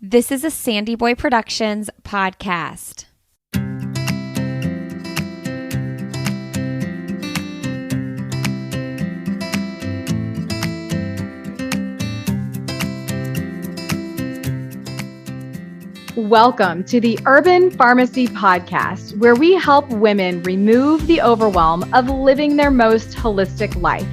This is a Sandy Boy Productions podcast. Welcome to the Urban Pharmacy Podcast, where we help women remove the overwhelm of living their most holistic life.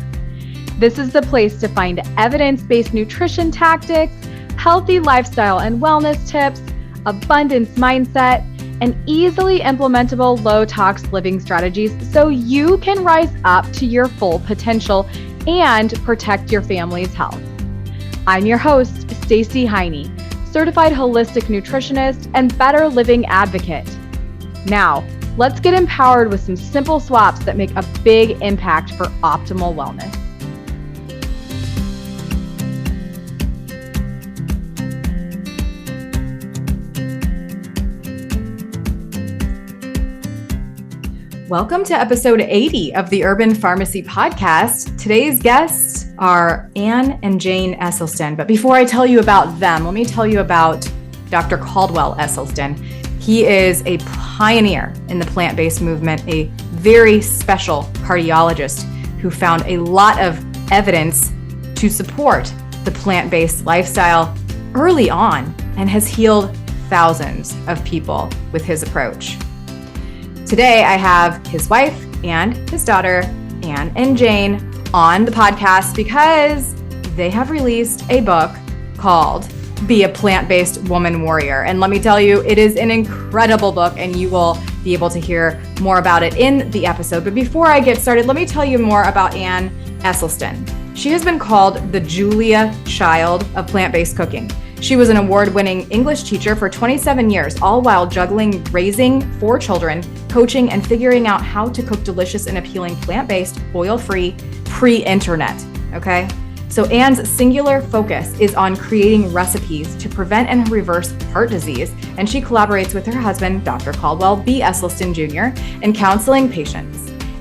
This is the place to find evidence-based nutrition tactics, healthy lifestyle and wellness tips, abundance mindset, and easily implementable low-tox living strategies so you can rise up to your full potential and protect your family's health. I'm your host, Stacey Heine, certified holistic nutritionist and better living advocate. Now, let's get empowered with some simple swaps that make a big impact for optimal wellness. Welcome to episode 80 of the Urban Pharmacy Podcast. Today's guests are Ann and Jane Esselstyn. But before I tell you about them, let me tell you about Dr. Caldwell Esselstyn. He is a pioneer in the plant-based movement, a very special cardiologist who found a lot of evidence to support the plant-based lifestyle early on and has healed thousands of people with his approach. Today, I have his wife and his daughter, Ann and Jane, on the podcast because they have released a book called Be a Plant-Based Woman Warrior. And let me tell you, it is an incredible book and you will be able to hear more about it in the episode. But before I get started, let me tell you more about Ann Esselstyn. She has been called the Julia Child of plant-based cooking. She was an award-winning English teacher for 27 years, all while juggling raising 4 children, coaching, and figuring out how to cook delicious and appealing plant-based, oil-free, pre-internet, okay? So Ann's singular focus is on creating recipes to prevent and reverse heart disease, and she collaborates with her husband, Dr. Caldwell B Esselstyn Jr., in counseling patients.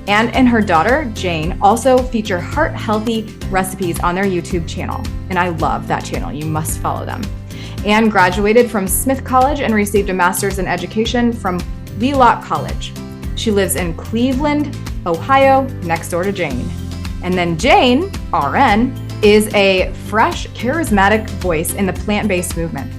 Ann and her daughter, Jane, also feature heart-healthy recipes on their YouTube channel. And I love that channel. You must follow them. Ann graduated from Smith College and received a master's in education from Wheelock College. She lives in Cleveland, Ohio, next door to Jane. And then Jane, RN, is a fresh, charismatic voice in the plant-based movement.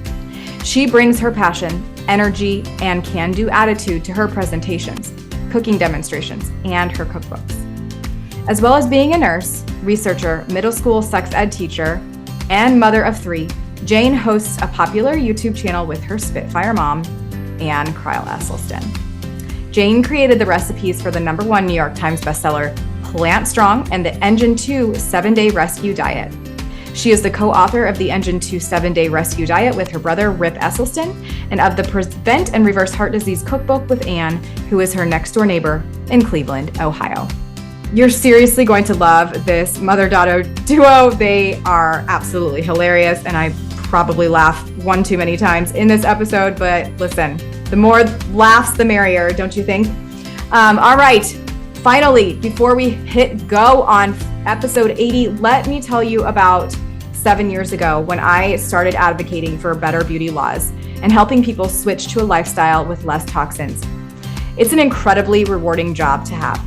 She brings her passion, energy, and can-do attitude to her presentations, cooking demonstrations, and her cookbooks. As well as being a nurse, researcher, middle school sex ed teacher, and mother of 3, Jane hosts a popular YouTube channel with her Spitfire mom, Crile Esselstyn. Jane created the recipes for the #1 New York Times bestseller, Plant Strong and the Engine 2 7-Day Rescue Diet. She is the co-author of the Engine 2 7-Day Rescue Diet with her brother, Rip Esselstyn, and of the Prevent and Reverse Heart Disease Cookbook with Ann, who is her next door neighbor in Cleveland, Ohio. You're seriously going to love this mother-daughter duo. They are absolutely hilarious, and I probably laugh one too many times in this episode, but listen, the more laughs, the merrier, don't you think? All right, finally, before we hit go on episode 80, let me tell you about 7 years ago when I started advocating for better beauty laws and helping people switch to a lifestyle with less toxins. It's an incredibly rewarding job to have.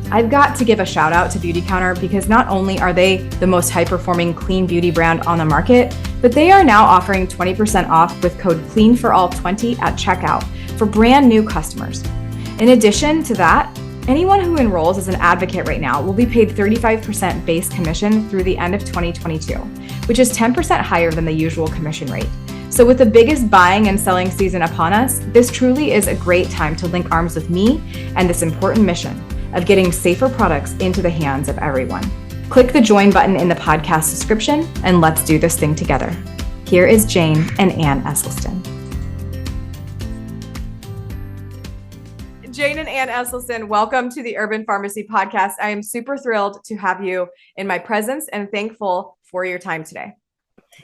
I've got to give a shout out to Beauty Counter because not only are they the most high-performing clean beauty brand on the market, but they are now offering 20% off with code CLEANFORALL20 at checkout for brand new customers. In addition to that, anyone who enrolls as an advocate right now will be paid 35% base commission through the end of 2022, which is 10% higher than the usual commission rate. So with the biggest buying and selling season upon us, this truly is a great time to link arms with me and this important mission of getting safer products into the hands of everyone. Click the join button in the podcast description and let's do this thing together. Here is Jane and Ann Esselstyn. Jane and Ann Esselstyn, welcome to the Urban Pharmacy Podcast. I am super thrilled to have you in my presence and thankful for your time today.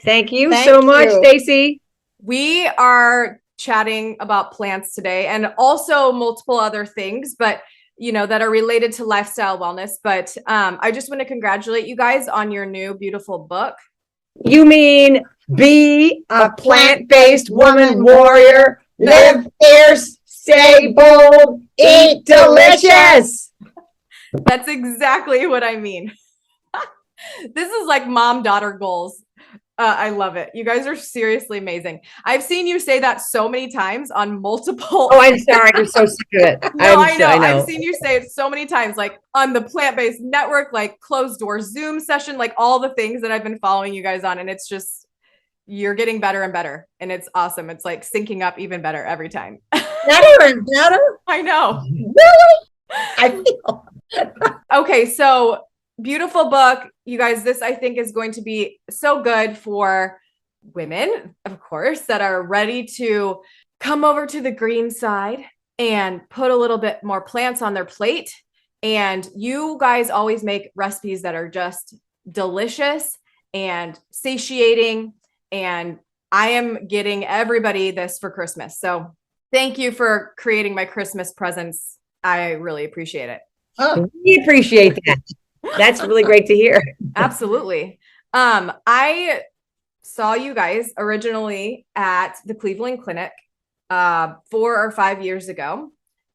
Thank you so much, Stacey. We are chatting about plants today and also multiple other things, but that are related to lifestyle wellness. But I just want to congratulate you guys on your new beautiful book. You mean be a plant-based woman warrior, live fierce, stay bold, eat delicious. That's exactly what I mean. This is like mom-daughter goals. I love it. You guys are seriously amazing. I've seen you say that so many times on multiple. Oh, I'm sorry. I'm so sick of it. No, I know. I've seen you say it so many times, like on the plant-based network, like closed door Zoom session, like all the things that I've been following you guys on. And it's just, you're getting better and better. And it's awesome. It's like syncing up even better every time. Better and better? I know. Really? I feel. Okay, so beautiful book. You guys, this I think is going to be so good for women, of course, that are ready to come over to the green side and put a little bit more plants on their plate. And you guys always make recipes that are just delicious and satiating. And I am getting everybody this for Christmas. So thank you for creating my Christmas presents. I really appreciate it. Oh, we appreciate that. That's really great to hear. Absolutely. I saw you guys originally at the Cleveland Clinic 4 or 5 years ago,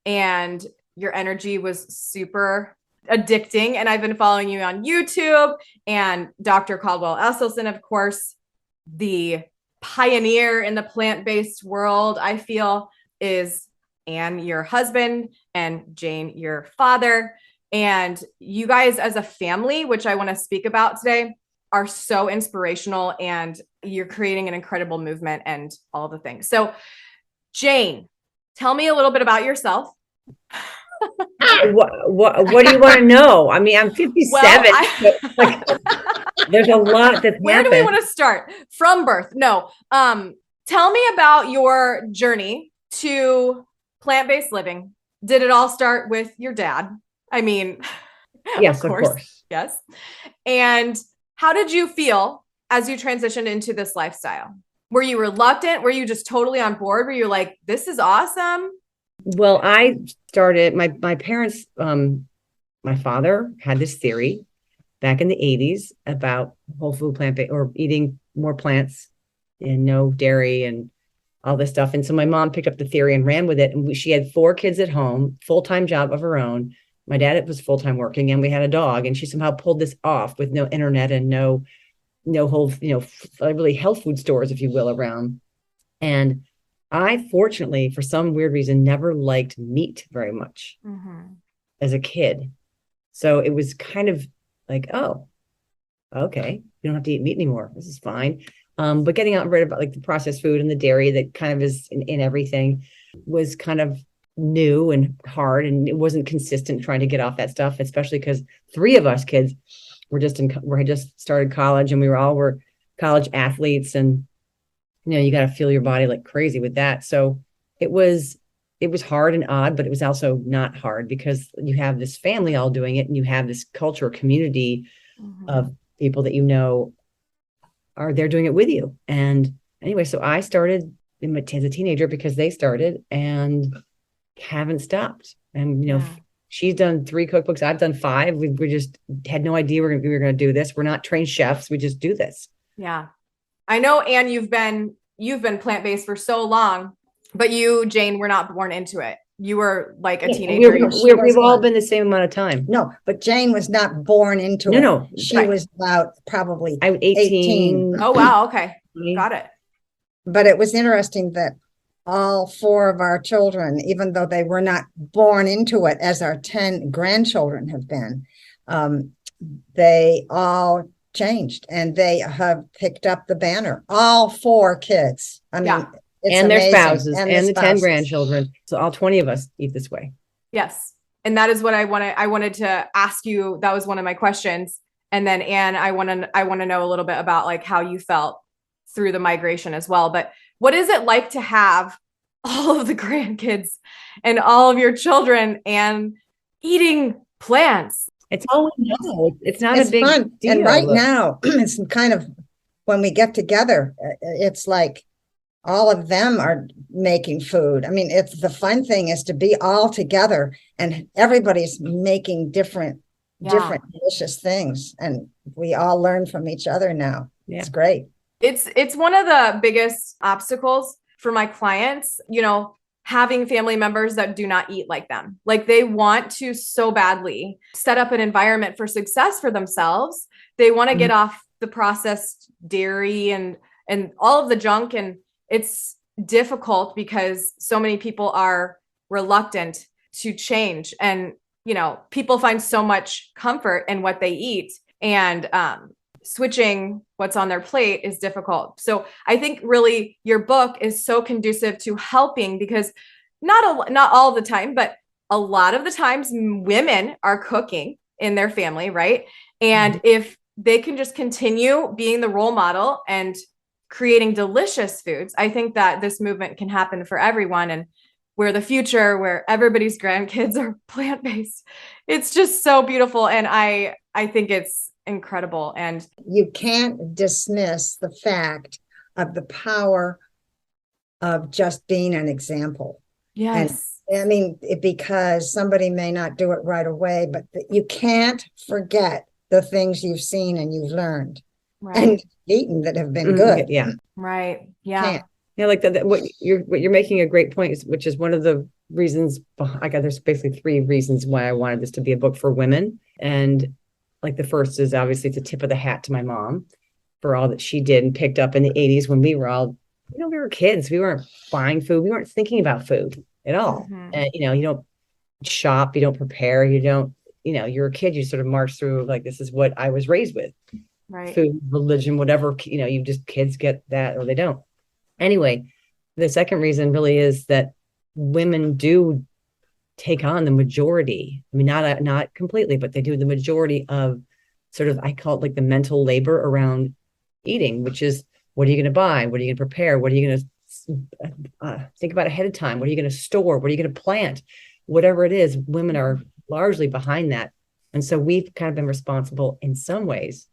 and your energy was super addicting. And I've been following you on YouTube, and Dr. Caldwell Esselstyn, of course, the pioneer in the plant-based world, I feel, is Anne, your husband, and Jane, your father. And you guys as a family, which I want to speak about today, are so inspirational, and you're creating an incredible movement and all the things. So Jane, tell me a little bit about yourself. What do you want to know? I mean, I'm 57. Well, there's a lot that's Where do we want to start? From birth? No. Tell me about your journey to plant-based living. Did it all start with your dad? I mean, yes, of course. Yes. And how did you feel as you transitioned into this lifestyle? Were you reluctant? Were you just totally on board? Were you like, this is awesome? Well, I started, my parents, my father had this theory back in the 80s about whole food plant-based, or eating more plants and no dairy and all this stuff. And so my mom picked up the theory and ran with it. And she had 4 kids at home, full-time job of her own. My dad was full-time working, and we had a dog, and she somehow pulled this off with no internet and no whole, really health food stores, if you will, around. And I, fortunately, for some weird reason, never liked meat very much as a kid. So it was kind of like, oh, okay, you don't have to eat meat anymore. This is fine. But getting out and read about like the processed food and the dairy that kind of is in everything was kind of new and hard, and it wasn't consistent trying to get off that stuff, especially because 3 of us kids were had just started college, and we were college athletes, and you got to feel your body like crazy with that. So it was hard and odd, but it was also not hard because you have this family all doing it, and you have this culture, community of people that are there doing it with you. And anyway, so I started as a teenager because they started, and haven't stopped. And she's done 3 cookbooks. I've done 5. We just had no idea we were going to do this. We're not trained chefs. We just do this. Yeah. I know, Anne, you've been plant-based for so long, but you, Jane, were not born into it. You were like a teenager. We've all been the same amount of time. No, but Jane was not born into it. No. She was about probably I was 18. Oh, wow. Okay. Got it. But it was interesting that all 4 of our children, even though they were not born into it, as our 10 grandchildren have been, they all changed, and they have picked up the banner. All 4 kids. I mean, and their spouses, and the 10 grandchildren. So all 20 of us eat this way. Yes. And that is what I wanted to ask you. That was one of my questions. And then, Anne, I want to know a little bit about like how you felt through the migration as well. But what is it like to have all of the grandkids and all of your children and eating plants? It's all we know. It's not a big fun. deal. And right now, it's kind of, when we get together, it's like all of them are making food. I mean, the fun thing is to be all together, and everybody's making different delicious things. And we all learn from each other now. Yeah. It's great. It's one of the biggest obstacles for my clients, having family members that do not eat like them. Like they want to so badly set up an environment for success for themselves. They want to get off the processed dairy and all of the junk. And it's difficult because so many people are reluctant to change. And, people find so much comfort in what they eat, and switching what's on their plate is difficult. So I think really your book is so conducive to helping, because not all the time, but a lot of the times women are cooking in their family, right? And if they can just continue being the role model and creating delicious foods, I think that this movement can happen for everyone. And we're the future, where everybody's grandkids are plant-based. It's just so beautiful. And I think it's incredible. And you can't dismiss the fact of the power of just being an example. yes. And I mean, because somebody may not do it right away, but you can't forget the things you've seen and you've learned and eaten that have been good. Yeah. Right. Yeah. Can't. Yeah, like what you're making a great point, which is one of the reasons. There's basically 3 reasons why I wanted this to be a book for women. And like the first is obviously it's a tip of the hat to my mom for all that she did and picked up in the 80s when we were all, we were kids. We weren't buying food. We weren't thinking about food at all. And, you don't shop, you don't prepare, you don't, you're a kid, you sort of march through like, this is what I was raised with. Right. Food, religion, whatever, you just, kids get that or they don't. Anyway, the second reason really is that women do take on the majority. I mean, not completely, but they do the majority of sort of, I call it like the mental labor around eating, which is, what are you going to buy? What are you going to prepare? What are you going to think about ahead of time? What are you going to store? What are you going to plant? Whatever it is, women are largely behind that. And so we've kind of been responsible in some ways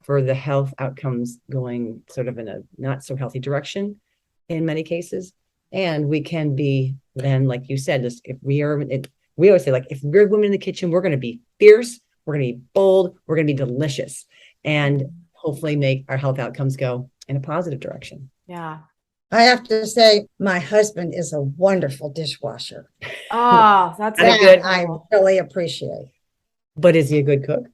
for the health outcomes going sort of in a not so healthy direction in many cases. And we can be then, like you said, we always say, like, if we're women in the kitchen, we're going to be fierce, we're going to be bold, we're going to be delicious, and hopefully make our health outcomes go in a positive direction. Yeah. I have to say, my husband is a wonderful dishwasher. Oh, that's That I really appreciate. But is he a good cook?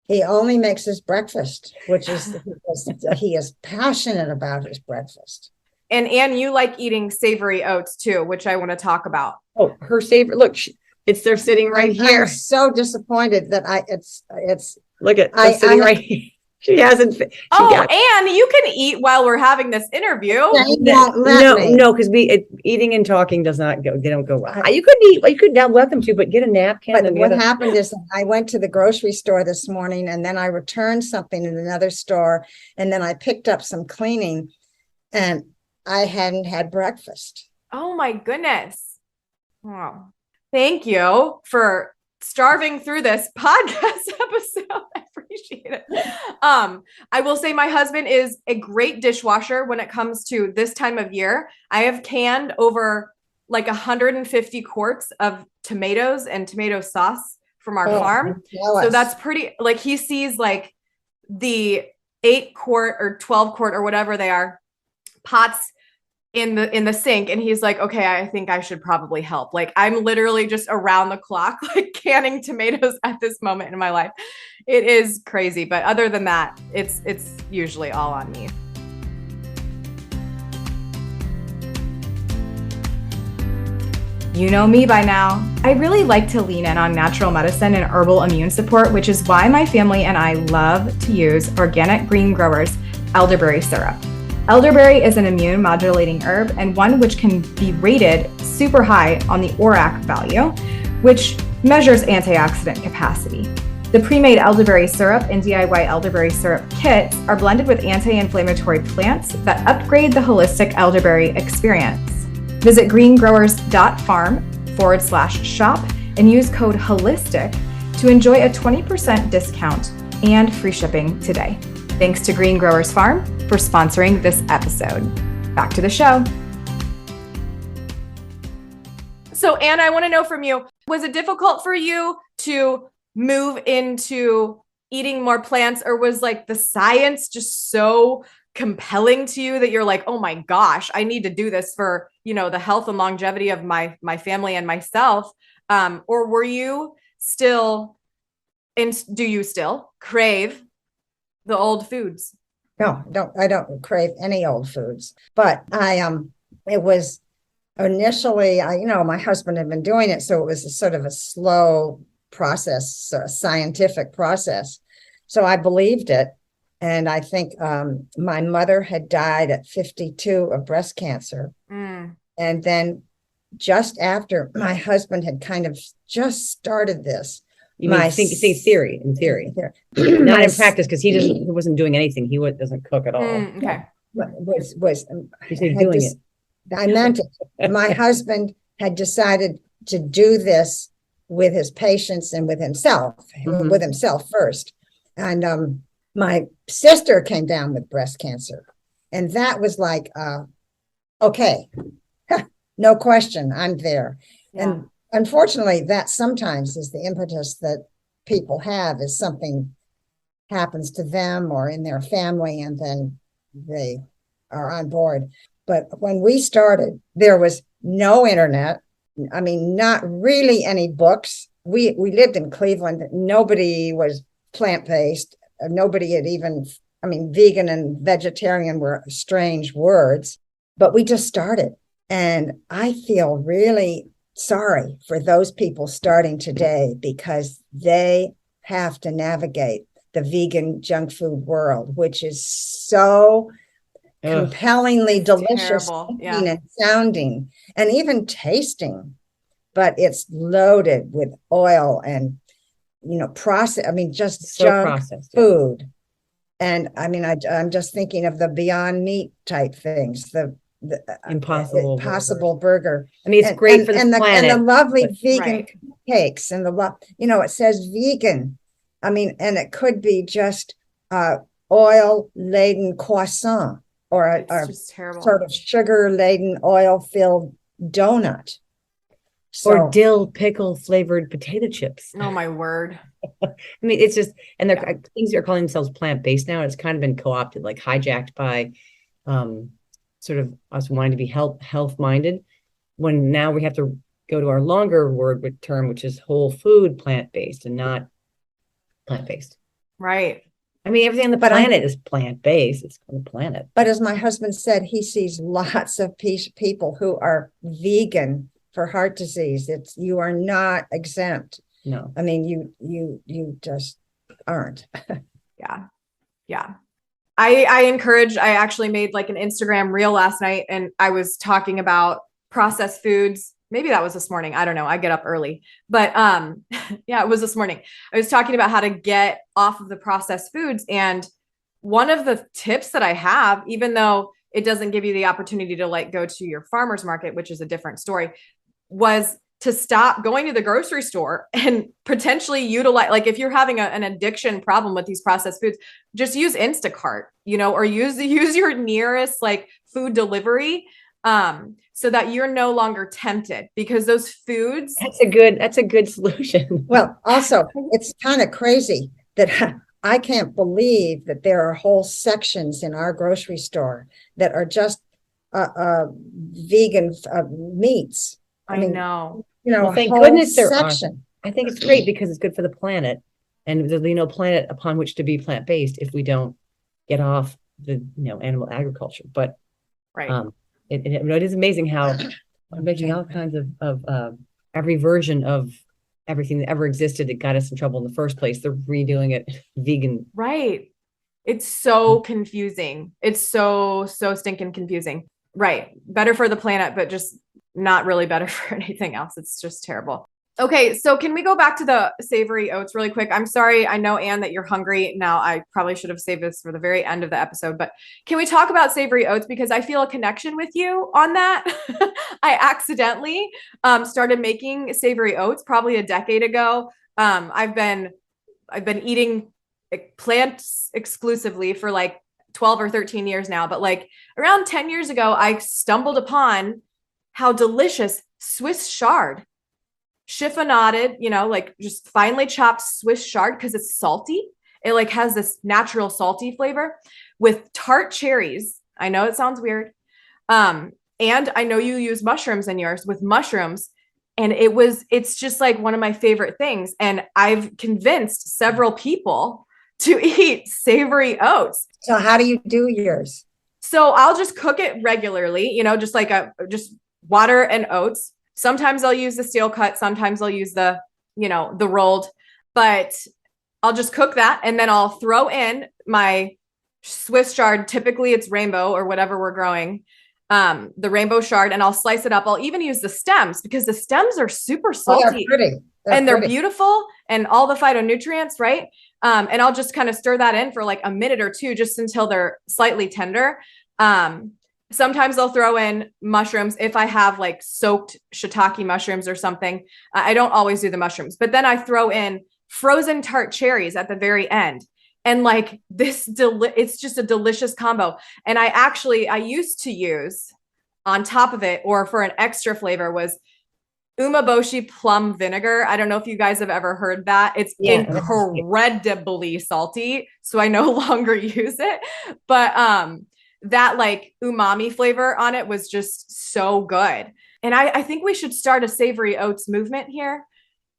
He only makes his breakfast, which is, he is passionate about his breakfast. And Anne, you like eating savory oats too, which I want to talk about. Oh, her favorite. Look, they're sitting right here. I'm so disappointed that it's Look at they're sitting right here. She hasn't. Anne, you can eat while we're having this interview. No, because eating and talking does not go. They don't go well. You could eat. You could now welcome to, but get a napkin. But what happened is I went to the grocery store this morning, and then I returned something in another store, and then I picked up some cleaning, and I hadn't had breakfast. Oh my goodness! Wow, thank you for starving through this podcast episode. I appreciate it. I will say my husband is a great dishwasher when it comes to this time of year. I have canned over like 150 quarts of tomatoes and tomato sauce from our farm. So that's pretty, like, he sees like the 8-quart or 12-quart or whatever they are pots in the sink, and he's like, okay, I think I should probably help. Like, I'm literally just around the clock, like, canning tomatoes at this moment in my life. It is crazy, but other than that, it's usually all on me. You know me by now. I really like to lean in on natural medicine and herbal immune support, which is why my family and I love to use Organic Green Growers elderberry syrup. Elderberry is an immune modulating herb and one which can be rated super high on the ORAC value, which measures antioxidant capacity. The pre-made elderberry syrup and DIY elderberry syrup kits are blended with anti-inflammatory plants that upgrade the holistic elderberry experience. Visit greengrowers.farm/shop and use code HOLISTIC to enjoy a 20% discount and free shipping today. Thanks to Green Growers Farm for sponsoring this episode. Back to the show. So, Anna, I want to know from you, was it difficult for you to move into eating more plants, or was like the science just so compelling to you that you're like, oh my gosh, I need to do this for, the health and longevity of my family and myself? Or were you still, and do you still crave the old foods? No, I don't crave any old foods, but it was initially, my husband had been doing it. So it was a sort of a slow process, a scientific process. So I believed it. And I think my mother had died at 52 of breast cancer. And then just after my husband had kind of just started this. You mean think theory, in theory. Not in practice, because he wasn't doing anything. He doesn't cook at all. Okay. He's doing it. I meant it. My husband had decided to do this with his patients and with himself, with himself first. And my sister came down with breast cancer. And that was like, okay, no question, I'm there. Yeah. And unfortunately, that sometimes is the impetus that people have, is something happens to them or in their family, and then they are on board. But when we started, there was no internet. I mean, not really any books. We lived in Cleveland. Nobody was plant-based. Nobody had even, vegan and vegetarian were strange words, but we just started. And I feel really sorry for those people starting today, because they have to navigate the vegan junk food world, which is so compellingly delicious and sounding and even tasting, but it's loaded with oil and just so junk food. And I'm just thinking of the Beyond Meat type things, the Impossible Burger. It's great for the planet. And the lovely vegan cakes, and it says vegan. And it could be just oil laden croissant, or a sort of sugar laden oil filled donut. Or dill pickle flavored potato chips. Oh my word. It's just, and things are calling themselves plant-based now. It's kind of been co-opted, like hijacked by sort of us wanting to be health minded, when now we have to go to our longer word term, which is whole food plant-based and not plant-based. Right. Everything on the planet is plant-based. It's on the planet. But as my husband said, he sees lots of people who are vegan for heart disease. You are not exempt. No. You just aren't. Yeah. I actually made like an Instagram reel last night, and I was talking about processed foods. Maybe that was this morning. I don't know. I get up early, but it was this morning. I was talking about how to get off of the processed foods. And one of the tips that I have, even though it doesn't give you the opportunity to like go to your farmer's market, which is a different story, was to stop going to the grocery store and potentially utilize, like if you're having an addiction problem with these processed foods, just use Instacart, or use your nearest like food delivery, so that you're no longer tempted, because those foods. That's a good solution. Well, also, it's kind of crazy that I can't believe that there are whole sections in our grocery store that are just vegan meats. I know. Well, thank goodness there are. I think it's great, because it's good for the planet, and there'll be no planet upon which to be plant-based if we don't get off the animal agriculture. But it is amazing how I'm making all kinds of every version of everything that ever existed that got us in trouble in the first place. They're redoing it vegan. Right. It's so confusing. It's so stinking confusing. Right. Better for the planet, but just not really better for anything else. It's just terrible. Okay, so can we go back to the savory oats really quick? I'm sorry. I know, Anne, that you're hungry now. I probably should have saved this for the very end of the episode, but can we talk about savory oats? Because I feel a connection with you on that. I accidentally started making savory oats probably a decade ago. I've been eating plants exclusively for like 12 or 13 years now, but like around 10 years ago, I stumbled upon how delicious Swiss chard, chiffonaded, like just finely chopped Swiss chard, because it's salty It like has this natural salty flavor with tart cherries. I know it sounds weird. And I know you use mushrooms in yours with mushrooms. And it's just like one of my favorite things. And I've convinced several people to eat savory oats. So how do you do yours? So I'll just cook it regularly, just like just water and oats. Sometimes I'll use the steel cut. Sometimes I'll use the rolled, but I'll just cook that. And then I'll throw in my Swiss chard. Typically it's rainbow or whatever we're growing. The rainbow chard, and I'll slice it up. I'll even use the stems because the stems are super salty. They're pretty. They're beautiful and all the phytonutrients, right? And I'll just kind of stir that in for like a minute or two, just until they're slightly tender. Sometimes I'll throw in mushrooms if I have like soaked shiitake mushrooms or something. I don't always do the mushrooms, but then I throw in frozen tart cherries at the very end. And like it's just a delicious combo. And I used to use on top of it, or for an extra flavor, was umeboshi plum vinegar. I don't know if you guys have ever heard that. It's incredibly salty, so I no longer use it. But that like umami flavor on it was just so good. And I think we should start a savory oats movement here.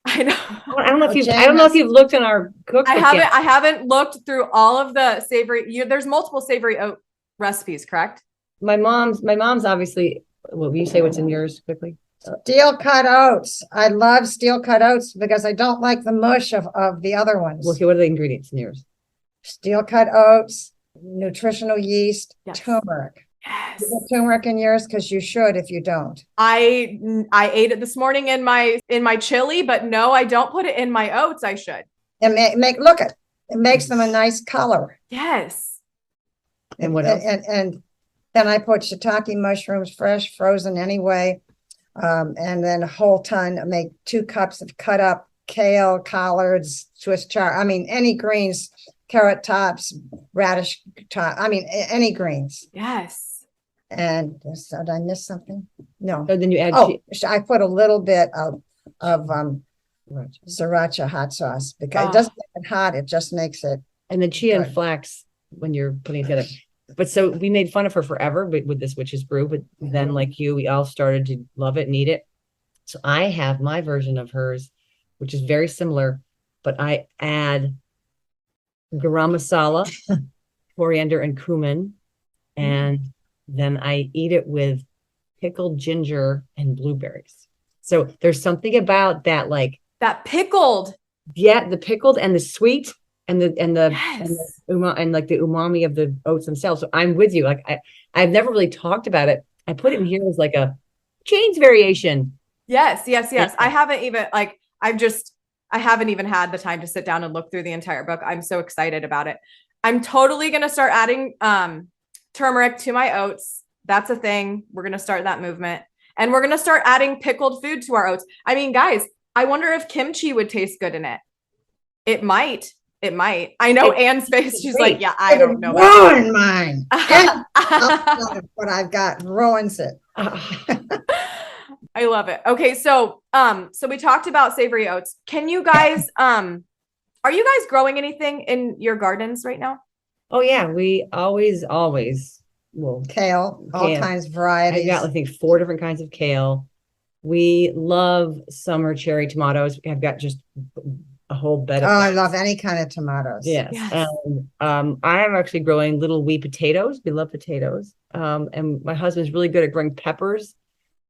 I know. I don't know if you've looked in our cookbook. I haven't looked through all of the savory. There's multiple savory oat recipes, correct? My mom's obviously. Well, will you say what's in yours quickly? Steel cut oats. I love steel cut oats because I don't like the mush of the other ones. Okay, what are the ingredients in yours? Steel cut oats, nutritional yeast, yes. turmeric. Yes. You put turmeric in yours because you should if you don't. I ate it this morning in my chili, but no, I don't put it in my oats. I should. And it makes them a nice color. Yes. And what else? And then I put shiitake mushrooms, fresh, frozen anyway. And then a whole ton. I make 2 cups of cut up kale, collards, Swiss chard. I mean, any greens, carrot tops, radish top. I mean, any greens. Yes. And so did I miss something? No. So then you add. I put a little bit of sriracha hot sauce because it doesn't make it hot. It just makes it. And the chia good. And flax when you're putting it together. But so we made fun of her forever with this witch's brew. But then, like you, we all started to love it and eat it. So I have my version of hers, which is very similar, but I add garam masala, coriander, and cumin, and then I eat it with pickled ginger and blueberries. So there's something about that, like that pickled. Yeah, the pickled and the sweet and the Yes. and like the umami of the oats themselves. So I'm with you. Like I've never really talked about it. I put it in here as like a Jane's variation. Yes. I haven't even I haven't even had the time to sit down and look through the entire book. I'm so excited about it. I'm totally going to start adding turmeric to my oats. That's a thing. We're going to start that movement. And we're going to start adding pickled food to our oats. I mean, guys, I wonder if kimchi would taste good in it. It might. I know Anne's face. She's like, yeah, I don't know. Ruin mine. What I've got ruins it. I love it. Okay. So we talked about savory oats. Can you guys, are you guys growing anything in your gardens right now? Oh yeah. We always Kale, all kinds of varieties. I got, I think, 4 different kinds of kale. We love summer cherry tomatoes. I've got just a whole bed of I love any kind of tomatoes. Yes. And I am actually growing little wee potatoes. We love potatoes. And my husband's really good at growing peppers.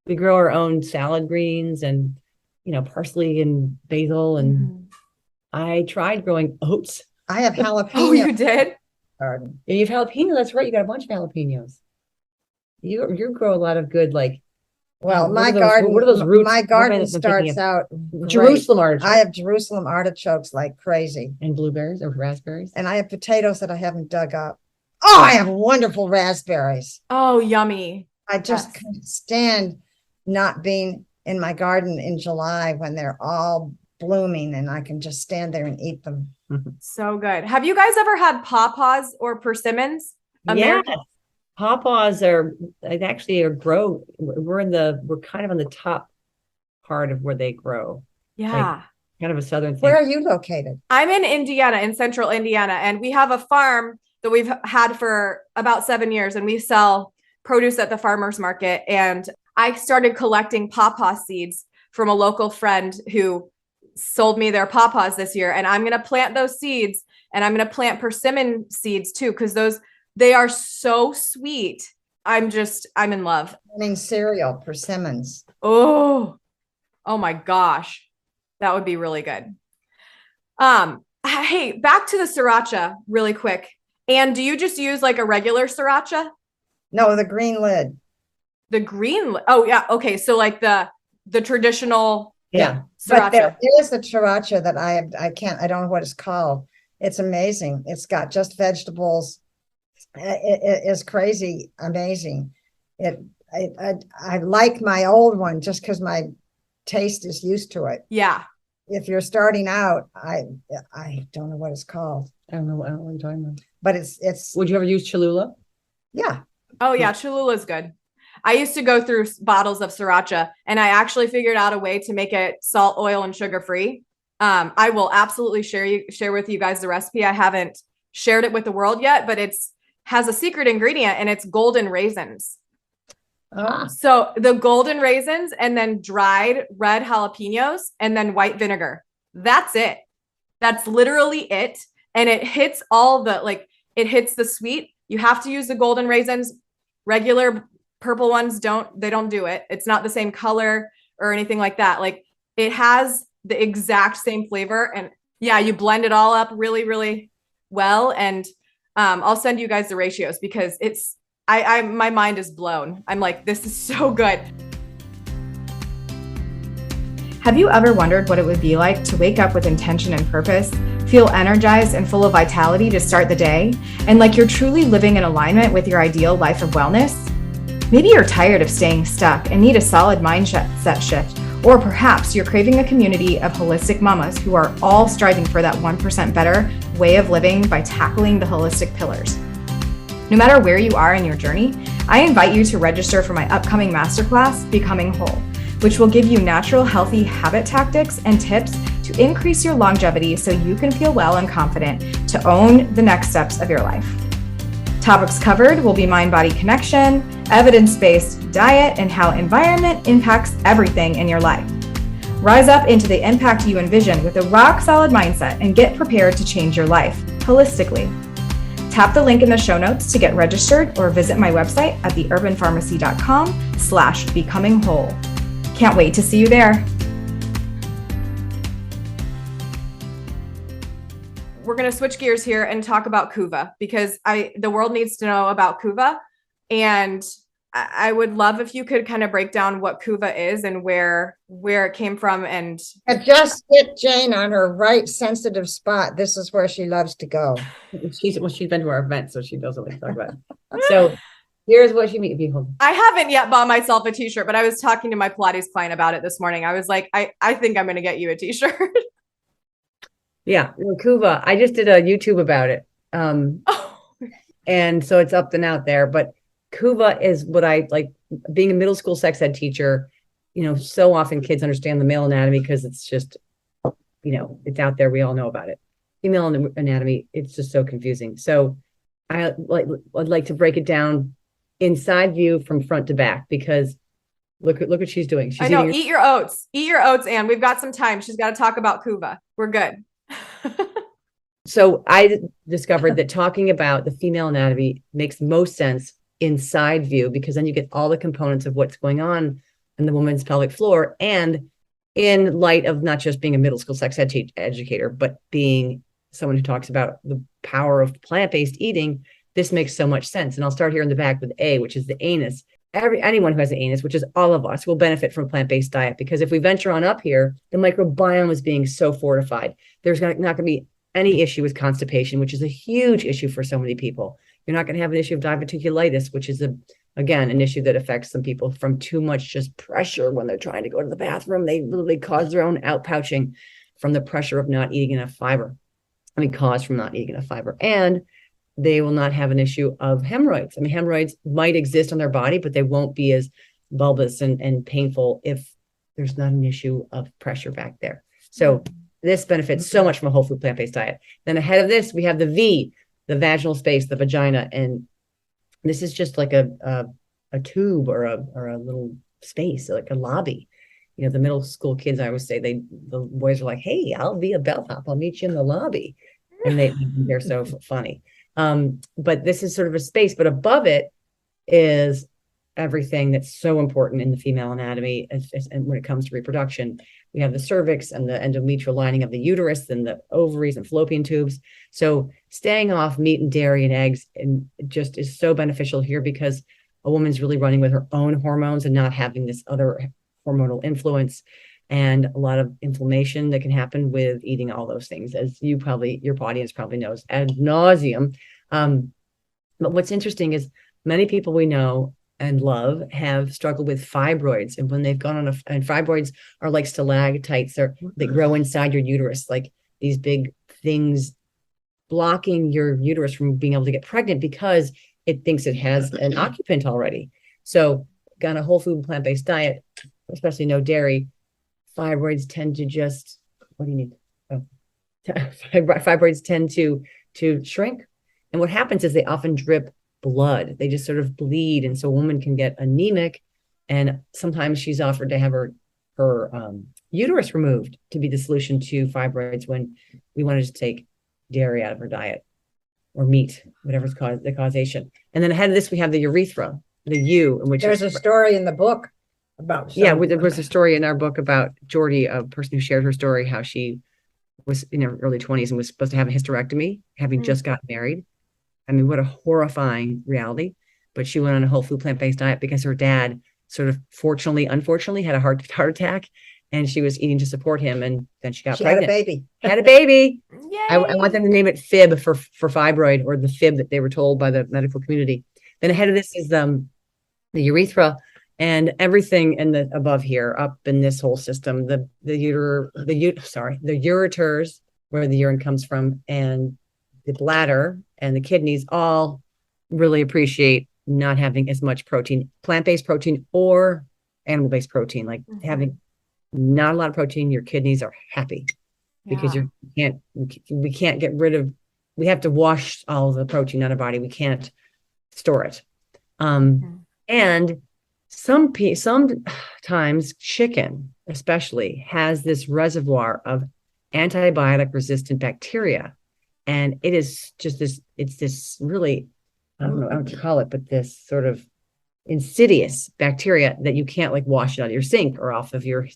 We grow our own salad greens and, parsley and basil. And I tried growing oats. I have jalapeno. Oh, you did? Garden. And you have jalapeno. That's right. You got a bunch of jalapenos. You grow a lot of good, like. Well, what are those roots? My garden starts out Jerusalem artichokes. I have Jerusalem artichokes like crazy. And blueberries or raspberries. And I have potatoes that I haven't dug up. Oh, I have wonderful raspberries. Oh, yummy. I just can't stand not being in my garden in July when they're all blooming and I can just stand there and eat them. So good. Have you guys ever had pawpaws or persimmons? Yeah. Pawpaws grow. We're kind of on the top part of where they grow. Yeah. Like kind of a southern thing. Where are you located? I'm in Indiana, in central Indiana, and we have a farm that we've had for about 7 years, and we sell produce at the farmer's market. And I started collecting pawpaw seeds from a local friend who sold me their pawpaws this year. And I'm going to plant those seeds, and I'm going to plant persimmon seeds too, because they are so sweet. I'm in love. Morning cereal, persimmons. Oh my gosh. That would be really good. Hey, back to the sriracha really quick. And do you just use like a regular sriracha? No, the green lid. The green. Oh yeah. Okay. So like the traditional. Yeah. But there Sriracha. is a sriracha that I don't know what it's called. It's amazing. It's got just vegetables. It is crazy, amazing. I like my old one just because my taste is used to it. Yeah. If you're starting out, I don't know what it's called, I don't know what you're talking about. but it's Would you ever use Cholula? yeah. Oh yeah. Cholula is good. I used to go through bottles of sriracha, and I actually figured out a way to make it salt, oil, and sugar free. I will absolutely share with you guys the recipe. I haven't shared it with the world yet, but has a secret ingredient, and it's golden raisins. Oh, So the golden raisins, and then dried red jalapenos, and then white vinegar. That's it. That's literally it. And it hits it hits the sweet. You have to use the golden raisins. Regular purple ones don't do it. It's not the same color or anything like that. Like, it has the exact same flavor. And yeah, you blend it all up really, really well. And I'll send you guys the ratios, because my mind is blown. I'm like, this is so good. Have you ever wondered what it would be like to wake up with intention and purpose, feel energized and full of vitality to start the day, and like you're truly living in alignment with your ideal life of wellness? Maybe you're tired of staying stuck and need a solid mindset shift, or perhaps you're craving a community of holistic mamas who are all striving for that 1% better way of living by tackling the holistic pillars. No matter where you are in your journey, I invite you to register for my upcoming masterclass, Becoming Whole, which will give you natural, healthy habit tactics and tips to increase your longevity so you can feel well and confident to own the next steps of your life. Topics covered will be mind-body connection, evidence-based diet, and how environment impacts everything in your life. Rise up into the impact you envision with a rock-solid mindset and get prepared to change your life holistically. Tap the link in the show notes to get registered, or visit my website at theurbanpharmacy.com/becomingwhole. Can't wait to see you there. We're going to switch gears here and talk about Cuva, because the world needs to know about Cuva. And I would love if you could kind of break down what Cuva is and where it came from. And just hit Jane on her right sensitive spot. This is where she loves to go. She's been to our event, so she knows what we talk about. So here's what she means. I haven't yet bought myself a t-shirt, but I was talking to my Pilates client about it this morning. I was like, I think I'm going to get you a t-shirt. Yeah, Cuva. I just did a YouTube about it. And so it's up and out there. But Cuva is what I like, being a middle school sex ed teacher. So often kids understand the male anatomy because it's just, it's out there. We all know about it. Female anatomy, it's just so confusing. So I'd like to break it down inside view from front to back, because look what she's doing. I know. Eat your oats, Anne. We've got some time. She's got to talk about Cuva. We're good. So I discovered that talking about the female anatomy makes most sense inside view, because then you get all the components of what's going on in the woman's pelvic floor. And in light of not just being a middle school sex ed educator, but being someone who talks about the power of plant-based eating, this makes so much sense. And I'll start here in the back with A, which is the anus. Anyone who has an anus, which is all of us, will benefit from a plant-based diet, because if we venture on up here, the microbiome is being so fortified. There's not going to be any issue with constipation, which is a huge issue for so many people. You're not going to have an issue of diverticulitis, which is again an issue that affects some people from too much just pressure when they're trying to go to the bathroom. They literally cause their own outpouching from the pressure of not eating enough fiber. Caused from not eating enough fiber. And they will not have an issue of hemorrhoids. Hemorrhoids might exist on their body, but they won't be as bulbous and painful if there's not an issue of pressure back there. So this benefits so much from a whole food plant-based diet. Then ahead of this, we have the V, the vaginal space, the vagina. And this is just like a tube or a little space, like a lobby. You know, the middle school kids, I always say, the boys are like, hey, I'll be a bellhop. I'll meet you in the lobby. And they're so funny. But this is sort of a space, but above it is everything that's so important in the female anatomy. And when it comes to reproduction, we have the cervix and the endometrial lining of the uterus and the ovaries and fallopian tubes. So staying off meat and dairy and eggs and just is so beneficial here, because a woman's really running with her own hormones and not having this other hormonal influence, and a lot of inflammation that can happen with eating all those things, as your audience probably knows ad nauseum. But what's interesting is many people we know and love have struggled with fibroids, and when they've gone on and fibroids are like stalactites, they grow inside your uterus, like these big things blocking your uterus from being able to get pregnant because it thinks it has an occupant already. So on a whole food plant-based diet, especially no dairy, fibroids tend to just, what do you need? Fibroids tend to shrink. And what happens is they often drip blood. They just sort of bleed. And so a woman can get anemic, and sometimes she's offered to have her uterus removed to be the solution to fibroids, when we want to just take dairy out of her diet or meat, whatever's caused the causation. And then ahead of this, we have the urethra, the U, in which there's a story in the book about. Yeah, there was a story in our book about Jordy, a person who shared her story, how she was in her early 20s and was supposed to have a hysterectomy, having just gotten married. I mean, what a horrifying reality. But she went on a whole food plant-based diet because her dad sort of unfortunately had a heart attack, and she was eating to support him, and then she got pregnant. Had a baby. I want them to name it fib for fibroid, or the fib that they were told by the medical community. Then ahead of this is the urethra, and everything in the above here, up in this whole system, the ureters, where the urine comes from, and the bladder and the kidneys all really appreciate not having as much protein, plant-based protein or animal-based protein. Like having not a lot of protein, your kidneys are happy, because we can't get rid of, we have to wash all of the protein out of our body. We can't store it. And sometimes chicken especially has this reservoir of antibiotic resistant bacteria. And it is just it's this really, I don't know what to call it, but this sort of insidious bacteria that you can't like wash it out of your sink or off of your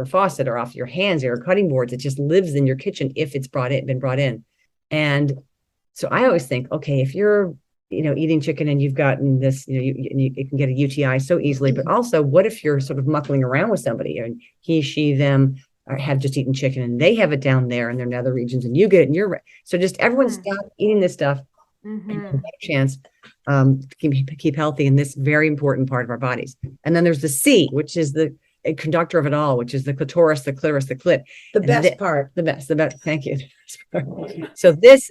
faucet or off your hands or your cutting boards. It just lives in your kitchen if it's been brought in. And so I always think, okay, if you're, eating chicken and you've gotten this, you can get a UTI so easily, but also what if you're sort of muckling around with somebody and he, she, them have just eaten chicken and they have it down there in their nether regions and you get it and so just everyone stop eating this stuff and have a better chance to keep healthy in this very important part of our bodies. And then there's the C, which is the conductor of it all, which is the clitoris, the clitoris, the clit. The best part. The best. Thank you. So this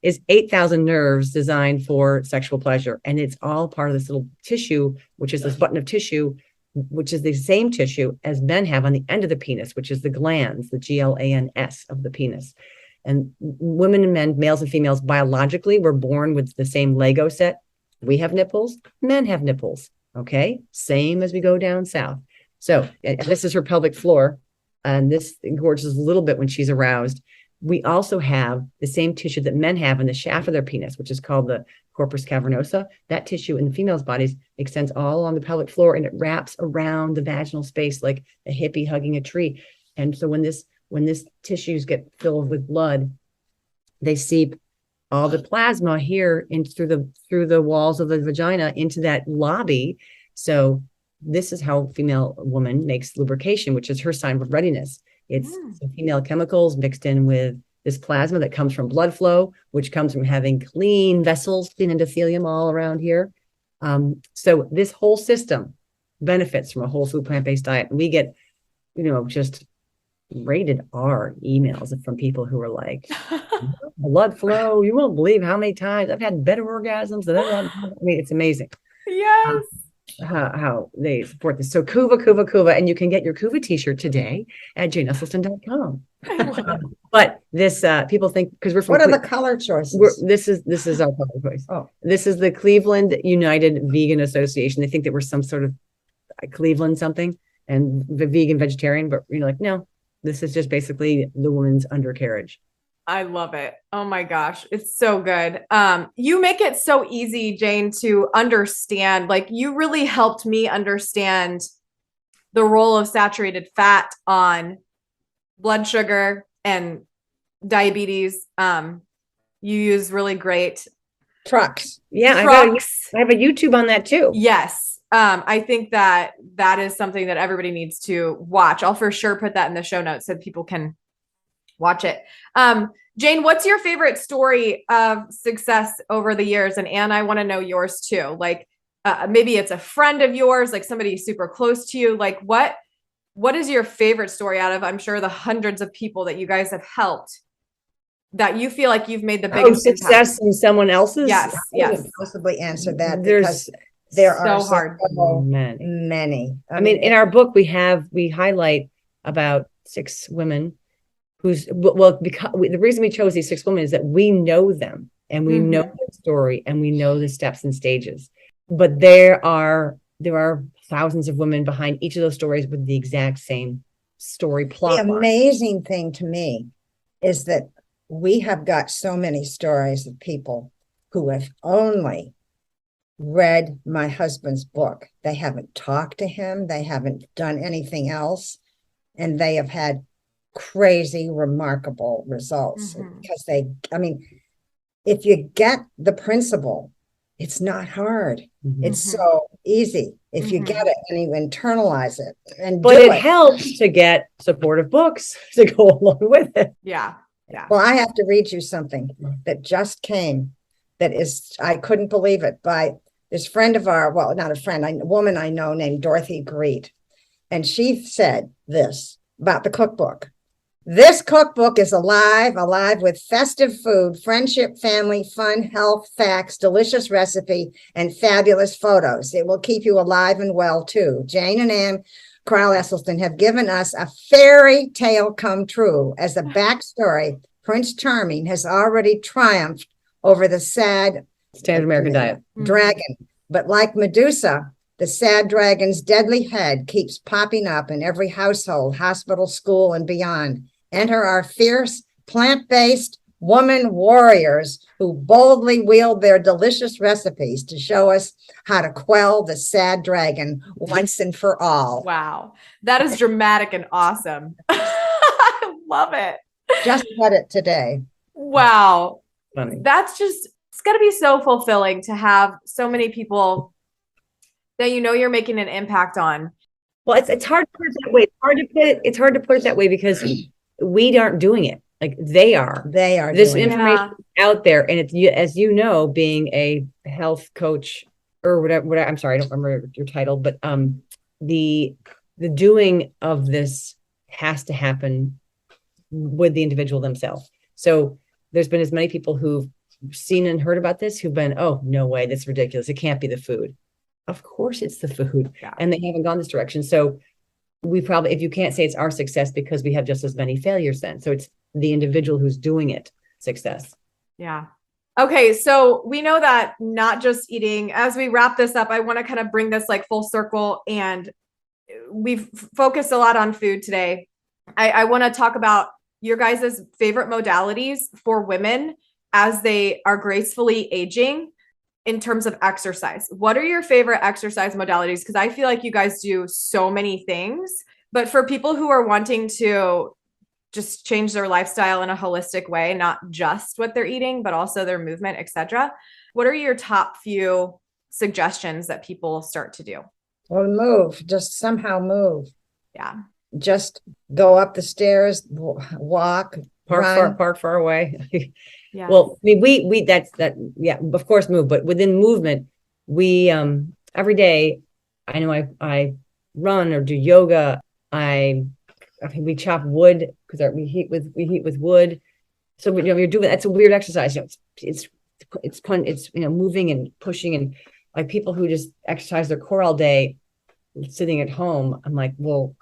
is 8,000 nerves designed for sexual pleasure. And it's all part of this little tissue, which is this button of tissue, which is the same tissue as men have on the end of the penis, which is the glands, the glans of the penis. And women and men, males and females, biologically, were born with the same Lego set. We have nipples, men have nipples. Okay. Same as we go down south. So this is her pelvic floor. And this engorges a little bit when she's aroused. We also have the same tissue that men have in the shaft of their penis, which is called the corpus cavernosa. That tissue in the female's bodies extends all along the pelvic floor, and it wraps around the vaginal space like a hippie hugging a tree. And so when this tissues get filled with blood, they seep all the plasma here through the walls of the vagina into that lobby. So this is how female woman makes lubrication, which is her sign of readiness. It's female chemicals mixed in with this plasma that comes from blood flow, which comes from having clean vessels, clean endothelium all around here. So this whole system benefits from a whole food plant-based diet. And we get, just rated R emails from people who are like, blood flow, you won't believe how many times I've had better orgasms than ever. I mean, it's amazing. Yes. how they support this. So Cuva, and you can get your Cuva t-shirt today at janeesselstyn.com. But this people think because we're from What are the color choices? this is our color choice. Oh, This is the Cleveland United Vegan Association. They think that we're some sort of Cleveland something and the vegan vegetarian, but like, no, this is just basically the woman's undercarriage. I love it. Oh my gosh. It's so good. You make it so easy, Jane, to understand. Like, you really helped me understand the role of saturated fat on blood sugar and diabetes. You use really great trucks. Yeah. trucks. I have a YouTube on that too. Yes. I think that is something that everybody needs to watch. I'll for sure put that in the show notes so people can watch it. Jane, what's your favorite story of success over the years? And Anne, I want to know yours too. Like, maybe it's a friend of yours, like somebody super close to you. Like, what is your favorite story out of, I'm sure, the hundreds of people that you guys have helped, that you feel like you've made the biggest success impact? in someone else's? Yes. I Yes. couldn't possibly answer that There's because there so are hard. so many. I I mean, in our book, we highlight about 6 women because the reason we chose these 6 women is that we know them and we know their story and we know the steps and stages. But there are thousands of women behind each of those stories with the exact same story plot. The amazing thing to me is that we have got so many stories of people who have only read my husband's book. They haven't talked to him. They haven't done anything else. And they have had crazy, remarkable results because if you get the principle, it's not hard. It's so easy if you get it and you internalize it. But it helps to get supportive books to go along with it. Yeah. Yeah. Well, I have to read you something that just came I couldn't believe it, by this friend of ours, well, not a friend, a woman I know named Dorothy Greet. And she said this about the cookbook. This cookbook is alive with festive food, friendship, family, fun, health, facts, delicious recipe, and fabulous photos. It will keep you alive and well, too. Jane and Anne Crile Esselstyn have given us a fairy tale come true. As a backstory, Prince Charming has already triumphed over the sad standard American diet dragon. But like Medusa, the sad dragon's deadly head keeps popping up in every household, hospital, school, and beyond. Enter our fierce, plant-based woman warriors who boldly wield their delicious recipes to show us how to quell the sad dragon once and for all. Wow. That is dramatic and awesome. I love it. Just read it today. Wow. Funny. It's got to be so fulfilling to have so many people that you're making an impact on. Well, it's hard to put it that way. It's hard to put it that way because we aren't doing it. Like they are. This information out there, and it's as you know, being a health coach or whatever. I'm sorry, I don't remember your title, but the doing of this has to happen with the individual themselves. So there's been as many people who've seen and heard about this who've been, oh, no way, that's ridiculous. It can't be the food. Of course it's the food. Yeah. And they haven't gone this direction. So we probably, if you can't say it's our success because we have just as many failures then. So it's the individual who's doing it success. Yeah. Okay. So we know that not just eating, as we wrap this up, I want to kind of bring this like full circle, and we've focused a lot on food today. I want to talk about your guys' favorite modalities for women as they are gracefully aging in terms of exercise. What are your favorite exercise modalities? Because I feel like you guys do so many things, but for people who are wanting to just change their lifestyle in a holistic way, not just what they're eating, but also their movement, etc., what are your top few suggestions that people start to do? Well, move, just somehow move. Yeah. Just go up the stairs, walk, park far away. Yeah. Well, I mean, yeah, of course, move, but within movement, we, every day, I know I run or do yoga. We chop wood because we heat with wood. So, you're doing, that's a weird exercise. It's moving and pushing. And like people who just exercise their core all day sitting at home. I'm like, well,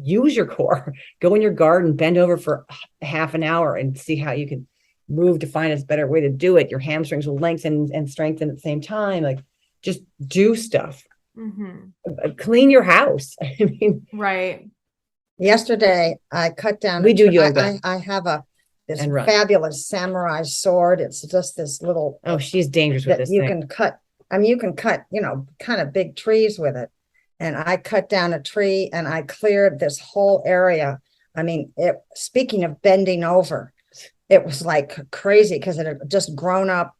use your core, go in your garden, bend over for half an hour and see how you can move to find a better way to do it. Your hamstrings will lengthen and strengthen at the same time. Like just do stuff. Clean your house. I mean, Right. Yesterday, I cut down. We do yoga. I have this And run. fabulous samurai sword. It's just this little. Oh, she's dangerous with that this you thing. can cut. I mean, you can cut, kind of big trees with it. And I cut down a tree and I cleared this whole area. I mean, speaking of bending over, it was like crazy because it had just grown up.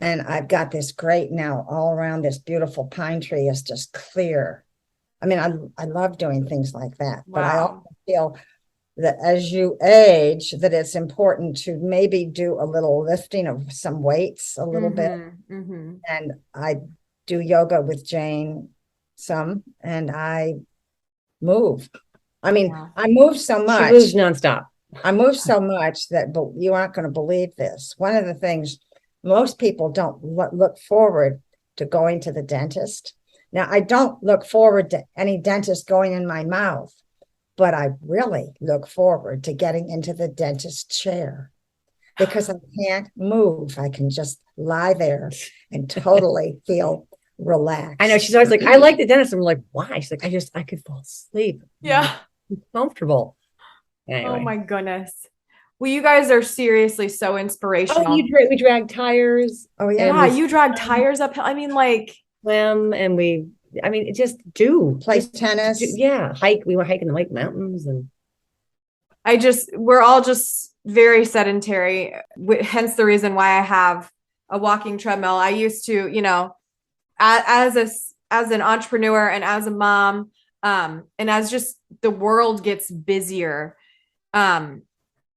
And I've got this grate now all around. This beautiful pine tree is just clear. I mean, I love doing things like that. But I also feel that as you age, that it's important to maybe do a little lifting of some weights a little bit. And I do yoga with Jane some, and I move. I mean, I move so much. She moves nonstop. I move so much that, but you aren't going to believe this. One of the things, most people don't look forward to going to the dentist. Now, I don't look forward to any dentist going in my mouth, but I really look forward to getting into the dentist chair because I can't move. I can just lie there and totally feel relaxed. I know. She's always like, I like the dentist. I'm like, why? She's like, I could fall asleep. Yeah. I'm comfortable. Anyway. Oh my goodness. Well, you guys are seriously so inspirational. Oh, we drag tires. Oh yeah. Yeah, you drag tires uphill. I mean, like swim, and it just do play tennis. Hike. We were hiking the Lake Mountains, and we're all just very sedentary. Hence the reason why I have a walking treadmill. I used to, as an entrepreneur and as a mom, and as just the world gets busier,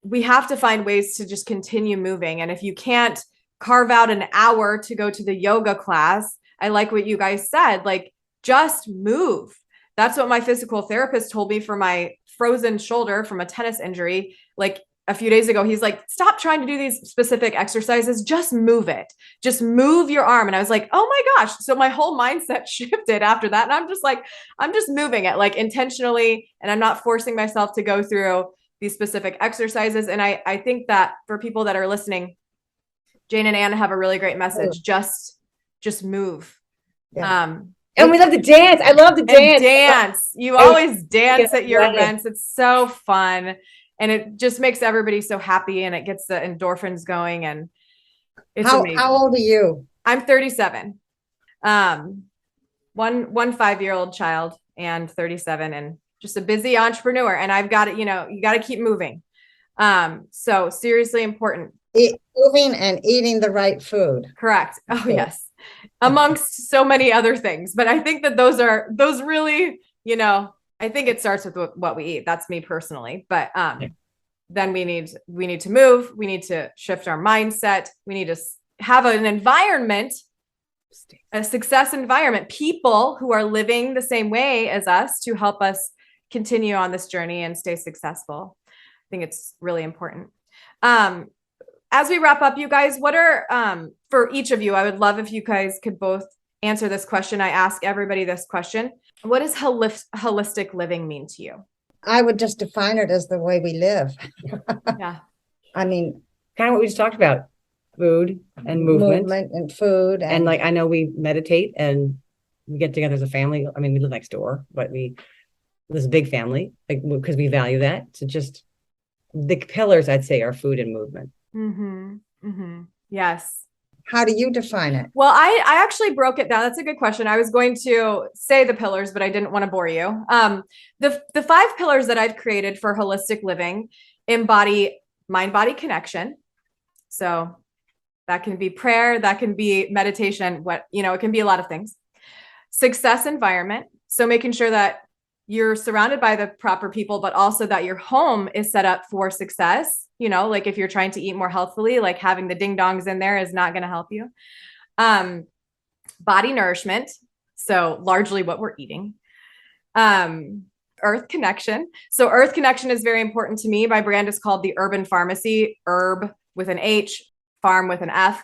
we have to find ways to just continue moving. And if you can't carve out an hour to go to the yoga class, I like what you guys said, like just move. That's what my physical therapist told me for my frozen shoulder from a tennis injury. Like a few days ago, he's like, stop trying to do these specific exercises. Just move it. Just move your arm. And I was like, oh my gosh. So my whole mindset shifted after that. And I'm just like, I'm just moving it like intentionally. And I'm not forcing myself to go through these specific exercises. And I think that for people that are listening, Jane and Anna have a really great message. Just move. Yeah. And we love to dance. I love to dance. Dance. You always dance at your events. It's so fun. And it just makes everybody so happy, and it gets the endorphins going. And it's amazing. How old are you? I'm 37. One 5-year-old child and 37, and just a busy entrepreneur. And I've got it, you got to keep moving. So seriously important. Moving and eating the right food. Correct. Oh yes. Amongst so many other things. But I think that those really, I think it starts with what we eat. That's me personally. But then we need to move. We need to shift our mindset. We need to have an environment, a success environment, people who are living the same way as us to help us continue on this journey and stay successful. I think it's really important. As we wrap up, you guys, what are, for each of you, I would love if you guys could both answer this question. I ask everybody this question. What does holistic living mean to you? I would just define it as the way we live. Yeah. I mean, kind of what we just talked about, food and movement and food. And like, I know we meditate and we get together as a family. I mean, we live next door, but this big family, like, because we value that. So just the pillars, I'd say, are food and movement. Mm-hmm. Mm-hmm. Yes. How do you define it? Well, I actually broke it down. That's a good question. I was going to say the pillars, but I didn't want to bore you. The 5 pillars that I've created for holistic living embody mind-body connection. So that can be prayer, that can be meditation, it can be a lot of things. Success environment. So making sure that you're surrounded by the proper people, but also that your home is set up for success. Like if you're trying to eat more healthfully, like having the ding dongs in there is not going to help you. Body nourishment. So largely what we're eating. Earth connection. So earth connection is very important to me. My brand is called the Urban Pharmacy, herb with an H, farm with an F.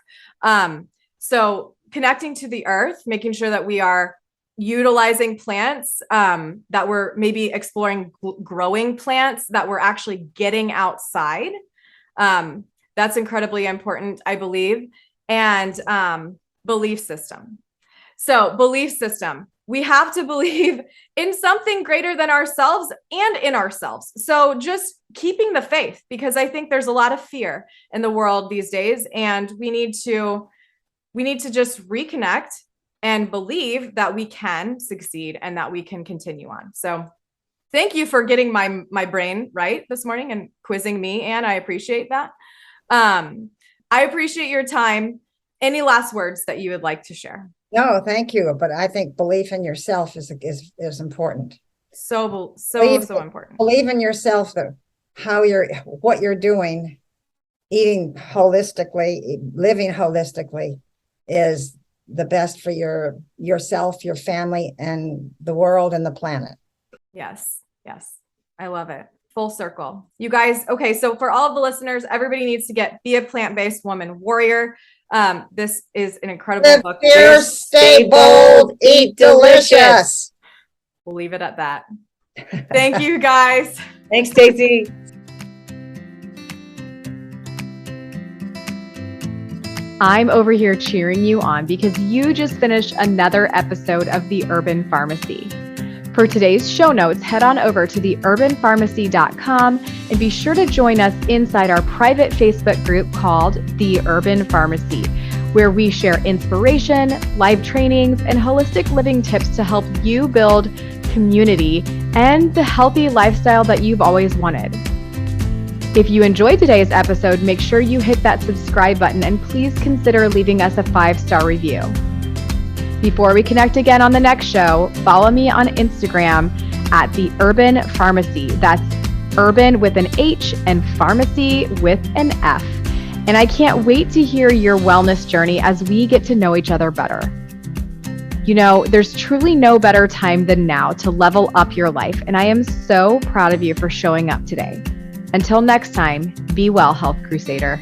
So connecting to the earth, making sure that we are utilizing plants, that we're maybe exploring growing plants, that we're actually getting outside. That's incredibly important, I believe. And belief system. So belief system, we have to believe in something greater than ourselves and in ourselves. So just keeping the faith, because I think there's a lot of fear in the world these days, and we need to just reconnect and believe that we can succeed and that we can continue on. So thank you for getting my brain right this morning and quizzing me, Anne. I appreciate that. I appreciate your time. Any last words that you would like to share? No, thank you. But I think belief in yourself is important. So important. Believe in yourself, that what you're doing, eating holistically, living holistically, is the best for yourself, your family, and the world and the planet. Yes. I love it. Full circle. You guys, okay, so for all of the listeners, everybody needs to Be a Plant-Based Woman Warrior. This is an incredible book. Live fierce, stay bold, eat delicious. We'll leave it at that. Thank you, guys. Thanks, Stacey. I'm over here cheering you on because you just finished another episode of The Urban Pharmacy. For today's show notes, head on over to theurbanpharmacy.com and be sure to join us inside our private Facebook group called The Urban Pharmacy, where we share inspiration, live trainings, and holistic living tips to help you build community and the healthy lifestyle that you've always wanted. If you enjoyed today's episode, make sure you hit that subscribe button and please consider leaving us a 5-star review. Before we connect again on the next show, follow me on Instagram at The Urban Pharmacy. That's urban with an H and pharmacy with an F. And I can't wait to hear your wellness journey as we get to know each other better. You know, there's truly no better time than now to level up your life, and I am so proud of you for showing up today. Until next time, be well, Health Crusader.